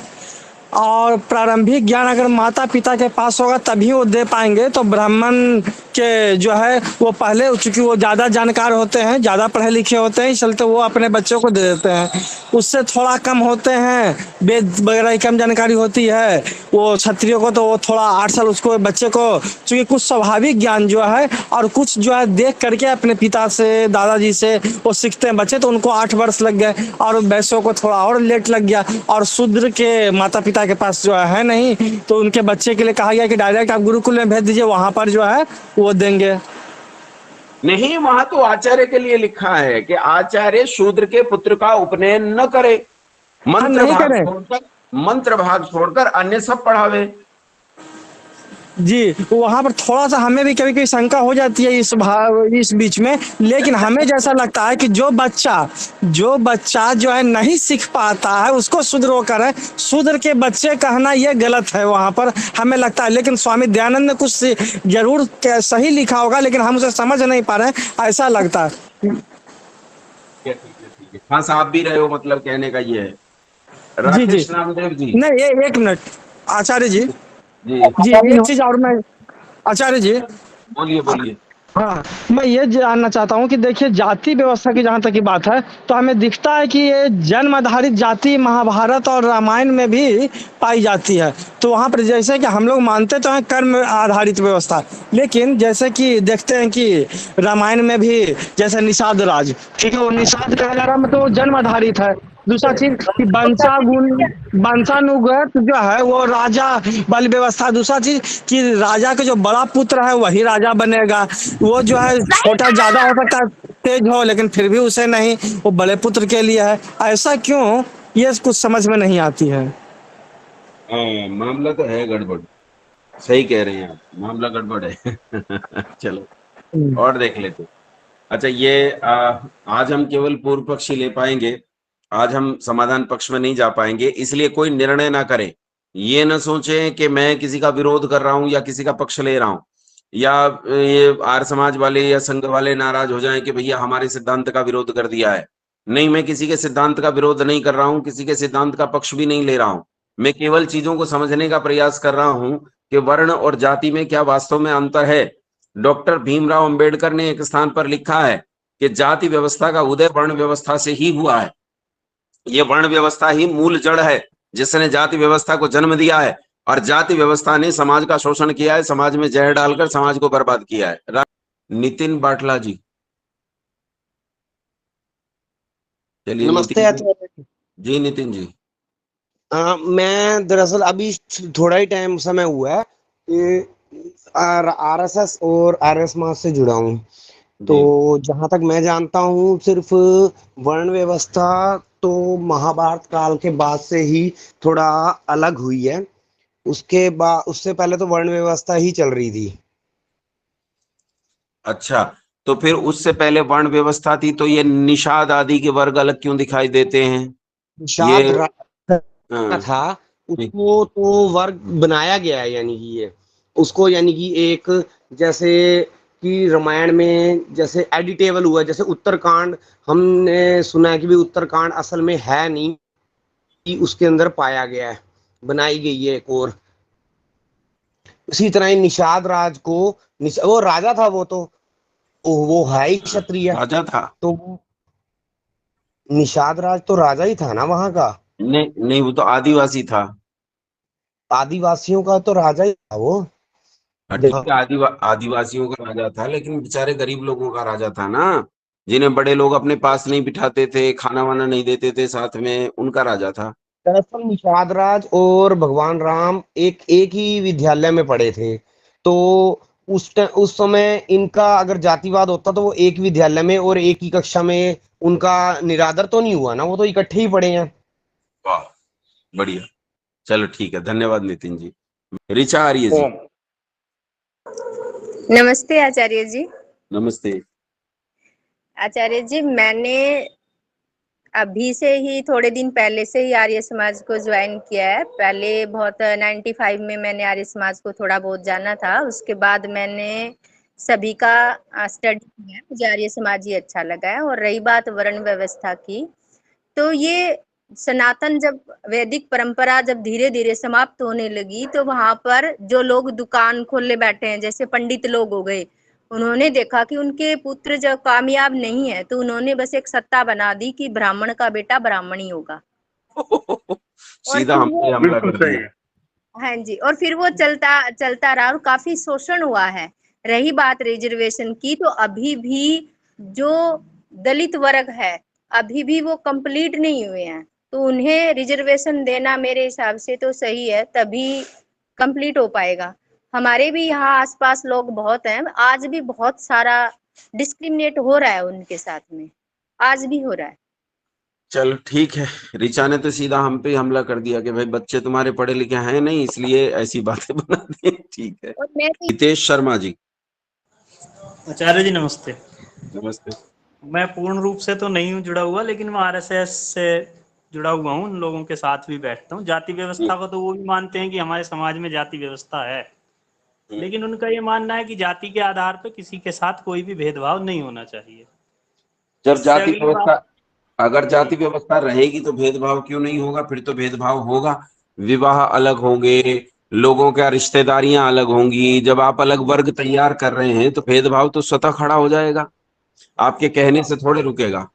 L: और प्रारंभिक ज्ञान अगर माता पिता के पास होगा तभी वो दे पाएंगे। तो ब्राह्मण के जो है वो पहले, चूंकि वो ज़्यादा जानकार होते हैं, ज़्यादा पढ़े लिखे होते हैं, इस चलते वो अपने बच्चों को दे देते हैं। उससे थोड़ा कम होते हैं, वेद वगैरह की कम जानकारी होती है, वो क्षत्रियों को तो वो थोड़ा 8 साल उसको बच्चे को, चूँकि कुछ स्वाभाविक ज्ञान जो है और कुछ जो है देख करके अपने पिता से, दादाजी से वो सीखते हैं बच्चे, तो उनको 8 वर्ष लग गए, और वैश्यों को थोड़ा और लेट लग गया। और शूद्र के माता पिता के पास जो है नहीं, तो उनके बच्चे के लिए कहा गया कि डायरेक्ट आप गुरुकुल में भेज दीजिए, वहां पर जो है वो देंगे।
A: नहीं, वहां तो आचार्य के लिए लिखा है कि आचार्य शूद्र के पुत्र का उपनयन न करे, मंत्र भाग छोड़कर अन्य सब पढ़ावे।
L: जी, वहां पर थोड़ा सा हमें भी कभी कभी शंका हो जाती है इस बीच में, लेकिन हमें जैसा लगता है कि जो बच्चा जो है नहीं सीख पाता है उसको शूद्र करे, शूद्र के बच्चे कहना ये गलत है, वहां पर हमें लगता है। लेकिन स्वामी दयानंद ने कुछ जरूर सही लिखा होगा, लेकिन हम उसे समझ नहीं पा रहे हैं, ऐसा लगता है।
A: हाँ साहब भी रहे हो, मतलब कहने का ये है। राकेश नामदेव जी।
L: नहीं, एक मिनट आचार्य जी।
A: जी,
L: एक चीज और मैं, आचार्य जी
A: बोलिए।
L: हाँ, मैं ये जानना चाहता हूँ कि देखिए जाति व्यवस्था की जहाँ तक की बात है, तो हमें दिखता है कि ये जन्म आधारित जाति महाभारत और रामायण में भी पाई जाती है। तो वहाँ पर जैसे कि हम लोग मानते तो हैं कर्म आधारित व्यवस्था, लेकिन जैसे कि देखते हैं कि रामायण में भी जैसे निषाद राज, ठीक है, वो निषाद वगैरह में तो जन्म आधारित है। दूसरा चीज कि वंशानुगत जो है वो राजा वाली व्यवस्था। दूसरा चीज कि राजा का जो बड़ा पुत्र है वही राजा बनेगा, वो जो है छोटा ज्यादा हो सकता है, तेज हो, लेकिन फिर भी उसे नहीं, वो बड़े पुत्र के लिए है। ऐसा क्यों, ये कुछ समझ में नहीं आती है।
A: हाँ, मामला तो है गड़बड़, सही कह रहे हैं आप, मामला गड़बड़ है। चलो और देख लेते। अच्छा, ये आज हम केवल पूर्व पक्ष ही ले पाएंगे, आज हम समाधान पक्ष में नहीं जा पाएंगे, इसलिए कोई निर्णय ना करें। ये ना सोचें कि मैं किसी का विरोध कर रहा हूं या किसी का पक्ष ले रहा हूं, या ये आर्य समाज वाले या संघ वाले नाराज हो जाएं कि भैया हमारे सिद्धांत का विरोध कर दिया है। नहीं, मैं किसी के सिद्धांत का विरोध नहीं कर रहा हूं, किसी के सिद्धांत का पक्ष भी नहीं ले रहा हूं। मैं केवल चीजों को समझने का प्रयास कर रहा हूं कि वर्ण और जाति में क्या वास्तव में अंतर है। डॉक्टर भीमराव अंबेडकर ने एक स्थान पर लिखा है कि जाति व्यवस्था का उदय वर्ण व्यवस्था से ही हुआ है। ये वर्ण व्यवस्था ही मूल जड़ है जिसने जाति व्यवस्था को जन्म दिया है, और जाति व्यवस्था ने समाज का शोषण किया है, समाज में जहर डालकर समाज को बर्बाद किया है। नितिन बाटला जी, चलिए।
M: नमस्ते आचार्य
A: जी नितिन जी।
M: मैं दरअसल अभी थोड़ा ही टाइम समय हुआ है आरएसएस और आरएस समाज से जुड़ा हूँ। तो जहां तक मैं जानता हूँ सिर्फ वर्ण व्यवस्था तो महाभारत काल के बाद से ही थोड़ा अलग हुई है, उसके बाद उससे पहले तो वर्ण व्यवस्था ही चल रही थी।
A: अच्छा, तो फिर उससे पहले वर्ण व्यवस्था थी तो ये निषाद आदि के वर्ग अलग क्यों दिखाई देते हैं?
M: निषाद था, उसको तो वर्ग बनाया गया है, यानी कि ये उसको, यानी कि एक जैसे कि रामायण में जैसे एडिटेबल हुआ, जैसे उत्तरकांड हमने सुना है कि भी उत्तरकांड असल में है नहीं, कि उसके अंदर पाया गया है, बनाई गई है एक और। इसी तरह ही निषाद राज को वो राजा था, वो है ही क्षत्रिय
A: राजा था।
M: तो निषाद राज तो राजा ही था ना वहां का।
A: नहीं नहीं, वो तो आदिवासी था।
M: आदिवासियों का तो राजा ही था वो।
A: ठीक है, आदिवासियों का राजा था, लेकिन बेचारे गरीब लोगों का राजा था ना, जिन्हें बड़े लोग अपने पास नहीं बिठाते थे, खाना वाना नहीं देते थे साथ में, उनका राजा था।
M: दरअसल निषाद राज और भगवान राम एक ही विद्यालय में पढ़े थे, तो उस समय इनका अगर जातिवाद होता तो वो एक विद्यालय में और एक ही कक्षा में उनका निरादर तो नहीं हुआ ना, वो तो इकट्ठे ही पढ़े हैं।
A: वाह, बढ़िया। चलो ठीक है, धन्यवाद नितिन जी। ऋचा आर्य जी।
N: नमस्ते आचार्य जी।
A: नमस्ते
N: आचार्य जी, मैंने अभी से ही थोड़े दिन पहले से ही आर्य समाज को ज्वाइन किया है। पहले बहुत 95 में मैंने आर्य समाज को थोड़ा बहुत जाना था, उसके बाद मैंने सभी का स्टडी किया, मुझे आर्य समाज ही अच्छा लगा है। और रही बात वर्ण व्यवस्था की, तो ये सनातन जब वैदिक परंपरा जब धीरे धीरे समाप्त होने लगी, तो वहां पर जो लोग दुकान खोलने बैठे हैं, जैसे पंडित लोग हो गए, उन्होंने देखा कि उनके पुत्र जब कामयाब नहीं है, तो उन्होंने बस एक सत्ता बना दी कि ब्राह्मण का बेटा ब्राह्मण ही होगा।
A: सीधा हम पे हमला कर दिया।
N: हाँ जी, और फिर वो चलता रहा और काफी शोषण हुआ है। रही बात रिजर्वेशन की, तो अभी भी जो दलित वर्ग है अभी भी वो कंप्लीट नहीं हुए हैं, तो उन्हें रिजर्वेशन देना मेरे हिसाब से तो सही है, तभी कंप्लीट हो पाएगा। हमारे भी यहाँ आसपास लोग बहुत हैं, आज भी बहुत सारा डिस्क्रिमिनेट हो रहा है उनके साथ में, आज भी हो रहा है।
A: चलो ठीक है, ऋचा ने तो सीधा हम पे हमला कर दिया कि भाई बच्चे तुम्हारे पढ़े लिखे हैं नहीं, इसलिए ऐसी बातें बना दी। ठीक है, हितेश शर्मा जी।
O: आचार्य जी नमस्ते।
A: नमस्ते।
O: मैं पूर्ण रूप से तो नहीं हूँ जुड़ा हुआ, लेकिन मैं आरएसएस से जुड़ा हुआ हूँ, उन लोगों के साथ भी बैठता हूँ। जाति व्यवस्था को तो वो भी मानते हैं कि हमारे समाज में जाति व्यवस्था है, लेकिन उनका ये मानना है कि जाति के आधार पर किसी के साथ कोई भी भेदभाव नहीं होना चाहिए।
A: जब जाति व्यवस्था, अगर जाति व्यवस्था रहेगी तो भेदभाव क्यों नहीं होगा? फिर तो भेदभाव होगा। विवाह अलग होंगे, लोगों क्या रिश्तेदारियां अलग होंगी। जब आप अलग वर्ग तैयार कर रहे हैं तो भेदभाव तो स्वतः खड़ा हो जाएगा, आपके कहने से थोड़े रुकेगा।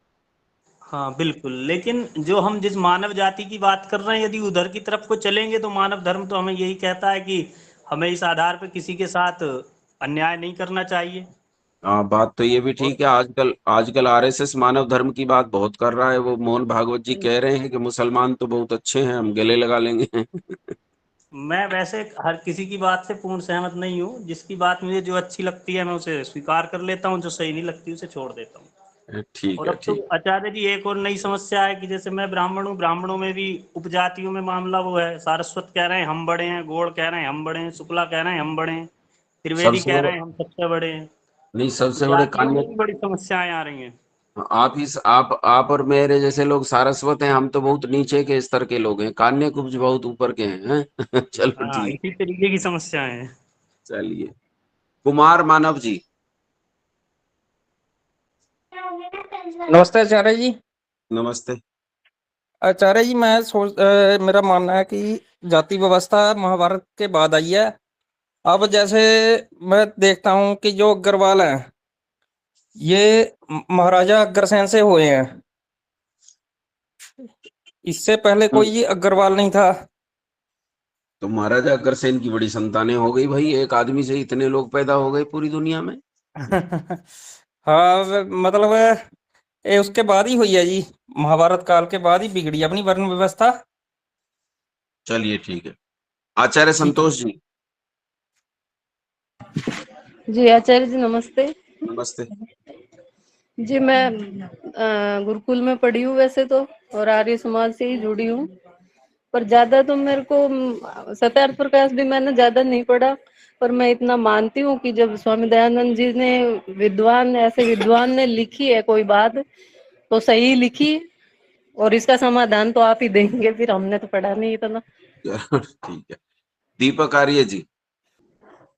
O: हाँ बिल्कुल, लेकिन जो हम जिस मानव जाति की बात कर रहे हैं, यदि उधर की तरफ को चलेंगे तो मानव धर्म तो हमें यही कहता है कि हमें इस आधार पर किसी के साथ अन्याय नहीं करना चाहिए।
A: हाँ, बात तो ये भी ठीक है। आजकल आजकल आरएसएस मानव धर्म की बात बहुत कर रहा है। वो मोहन भागवत जी कह रहे हैं कि मुसलमान तो बहुत अच्छे हैं, हम गले लगा लेंगे।
O: मैं वैसे हर किसी की बात से पूर्ण सहमत नहीं हूँ। जिसकी बात मुझे जो अच्छी लगती है मैं उसे स्वीकार कर लेता हूँ, जो सही नहीं लगती उसे छोड़ देता हूँ।
A: ठीक
O: और
A: है,
O: अब तो
A: ठीक।
O: आचार्य जी एक और नई समस्या है कि जैसे मैं ब्राह्मण हूँ, ब्राह्मणों में भी उपजातियों में मामला वो है, सारस्वत कह रहे हैं हम बड़े हैं, गौड़ कह रहे हैं हम बड़े हैं, शुक्ला कह रहे हैं हम बड़े हैं, त्रिवेदी
A: सबसे
O: कह
A: बड़े
O: रहे हैं हम सबसे बड़े हैं।
A: नहीं, सबसे बड़े
O: जातियों
A: कान्य।
O: में भी बड़ी समस्याएं आ रही हैं।
A: आप और मेरे जैसे लोग सारस्वत हैं, हम तो बहुत नीचे के स्तर के लोग हैं। कान्य कुब्ज बहुत ऊपर के हैं। चलो
O: हाँ,
A: ठीक।
O: इसी तरीके की समस्याएं हैं।
A: चलिए, कुमार मानव जी।
P: नमस्ते आचार्य जी।
A: नमस्ते।
P: आचार्य जी, मेरा मानना है कि जाति व्यवस्था महाभारत के बाद आई है। अब जैसे मैं देखता हूँ कि जो अग्रवाल हैं, ये महाराजा अग्रसेन से हुए हैं। इससे पहले कोई ये अग्रवाल नहीं था।
A: तो महाराजा अग्रसेन की बड़ी संतानें हो गई भाई, एक आदमी से इतने लोग पैदा हो गए पूरी दुनिया में।
P: हाँ, मतलब ये उसके बाद ही हुई है जी, महाभारत काल के बाद ही बिगड़ी अपनी वर्ण व्यवस्था।
A: चलिए ठीक है। आचार्य संतोष जी।
Q: जी आचार्य जी नमस्ते।
A: नमस्ते।
Q: जी मैं गुरुकुल में पढ़ी हूँ वैसे तो, और आर्य समाज से ही जुड़ी हूँ, पर ज्यादा तो मेरे को सत्यार्थ प्रकाश भी मैंने ज्यादा नहीं पढ़ा। पर मैं इतना मानती हूँ कि जब स्वामी दयानंद जी ने ऐसे विद्वान ने लिखी है कोई बात, तो सही लिखी, और इसका समाधान तो आप ही देंगे, फिर हमने तो पढ़ा नहीं इतना।
A: ठीक है। दीपक आर्य जी।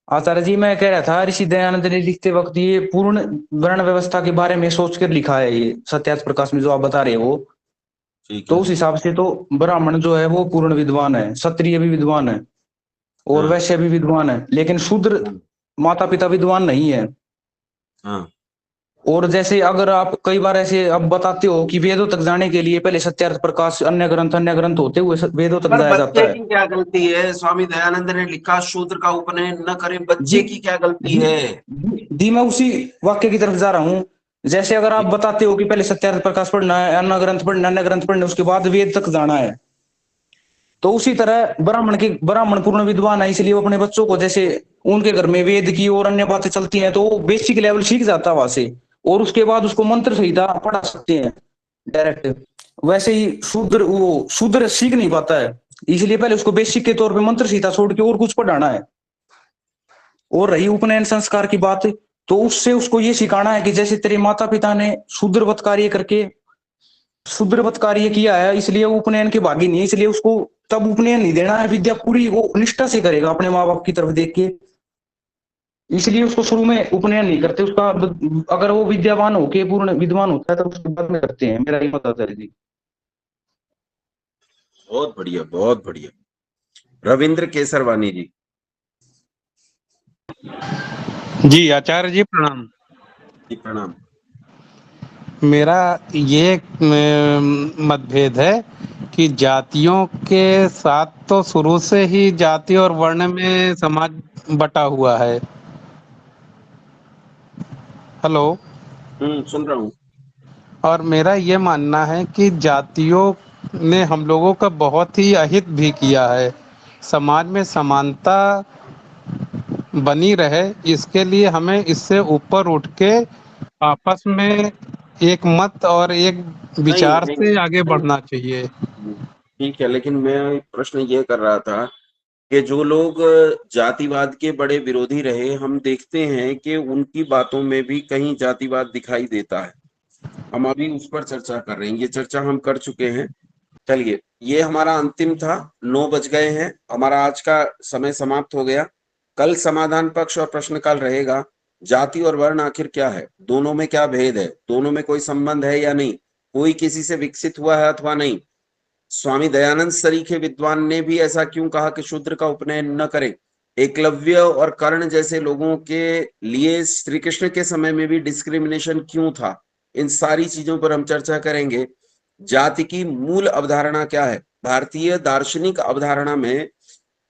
R: आचार्य जी, मैं कह रहा था ऋषि दयानंद ने लिखते वक्त ये पूर्ण वर्ण व्यवस्था के बारे में सोचकर लिखा है, ये सत्यार्थ प्रकाश में जो आप बता रहे हो। तो उस हिसाब से तो ब्राह्मण जो है वो पूर्ण विद्वान है, क्षत्रिय भी विद्वान है, और वैश्य भी विद्वान है, लेकिन शूद्र माता पिता विद्वान नहीं है। और जैसे अगर आप कई बार ऐसे अब बताते हो कि वेदों तक जाने के लिए पहले सत्यार्थ प्रकाश अन्य ग्रंथ होते हुए वेदों तक जाया जाता
A: बच्चे
R: है।
A: की क्या गलती है? स्वामी दयानंद ने लिखा शूद्र का उपनयन न करें, बच्चे की क्या गलती है?
R: दी मैं उसी वाक्य की तरफ जा रहा हूँ। जैसे अगर आप बताते हो कि पहले सत्यार्थ प्रकाश पढ़ना है, अन्य ग्रंथ पढ़ना, उसके बाद वेद तक जाना है, तो उसी तरह ब्राह्मण पूर्ण विद्वान है, इसलिए वो अपने बच्चों को, जैसे उनके घर में वेद की और अन्य बातें चलती हैं, तो वो बेसिक लेवल सीख जाता है वहां से, और उसके बाद उसको मंत्र संहिता पढ़ा सकते हैं डायरेक्ट। वैसे ही शूद्र सीख नहीं पाता है, इसलिए पहले उसको बेसिक के तौर पे मंत्र संहिता छोड़ के और कुछ पढ़ाना है। और रही उपनयन संस्कार की बात, तो उससे उसको ये सिखाना है कि जैसे तेरे माता पिता ने शूद्रवत कार्य किया है, इसलिए वो उपनयन के भागी नहीं है, इसलिए उसको तब उपनयन नहीं देना है, विद्या पूरी वो निष्ठा से करेगा अपने माँ बाप की तरफ देख के। इसलिए उसको शुरू में उपनयन नहीं करते, उसका अगर वो विद्यावान होके पूर्ण विद्वान होता है तो उसके बाद में करते हैं। मेरा ये मत आता है जी।
A: बहुत बढ़िया, बहुत बढ़िया। रविंद्र केसरवानी जी।
S: जी आचार्य जी प्रणाम।
A: जी प्रणाम।
S: मेरा ये मतभेद है कि जातियों के साथ तो शुरू से ही जाति और वर्ण में समाज बटा हुआ है। हेलो।
A: सुन रहा हूँ।
S: और मेरा ये मानना है कि जातियों ने हम लोगों का बहुत ही अहित भी किया है। समाज में समानता बनी रहे, इसके लिए हमें इससे ऊपर उठ के आपस में एक मत और एक विचार से आगे बढ़ना चाहिए।
A: ठीक है, लेकिन मैं प्रश्न ये कर रहा था कि जो लोग जातिवाद के बड़े विरोधी रहे, हम देखते हैं कि उनकी बातों में भी कहीं जातिवाद दिखाई देता है। हम अभी उस पर चर्चा कर रहे हैं, ये चर्चा हम कर चुके हैं। चलिए, ये हमारा अंतिम था, 9 बज गए हैं, हमारा आज का समय समाप्त हो गया। कल समाधान पक्ष और प्रश्नकाल रहेगा। जाति और वर्ण आखिर क्या है, दोनों में क्या भेद है, दोनों में कोई संबंध है या नहीं, कोई किसी से विकसित हुआ है अथवा नहीं, स्वामी दयानंद सरीखे विद्वान ने भी ऐसा क्यों कहा कि शूद्र का उपनयन न करें? एकलव्य और कर्ण जैसे लोगों के लिए श्री कृष्ण के समय में भी डिस्क्रिमिनेशन क्यों था? इन सारी चीजों पर हम चर्चा करेंगे। जाति की मूल अवधारणा क्या है? भारतीय दार्शनिक अवधारणा में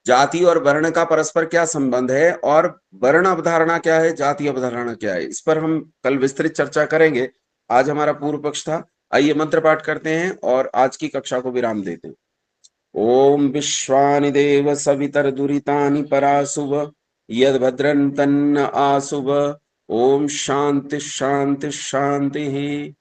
A: जाति और वर्ण का परस्पर क्या संबंध है, और वर्ण अवधारणा क्या है, जाति अवधारणा क्या है, इस पर हम कल विस्तृत चर्चा करेंगे। आज हमारा पूर्व पक्ष था। आइए मंत्र पाठ करते हैं और आज की कक्षा को विराम देते हैं। ओम विश्वानि देव सवितर दुरितानि परासुव यद भद्रं तन्न आसुव। ओम शांति शांति शांति।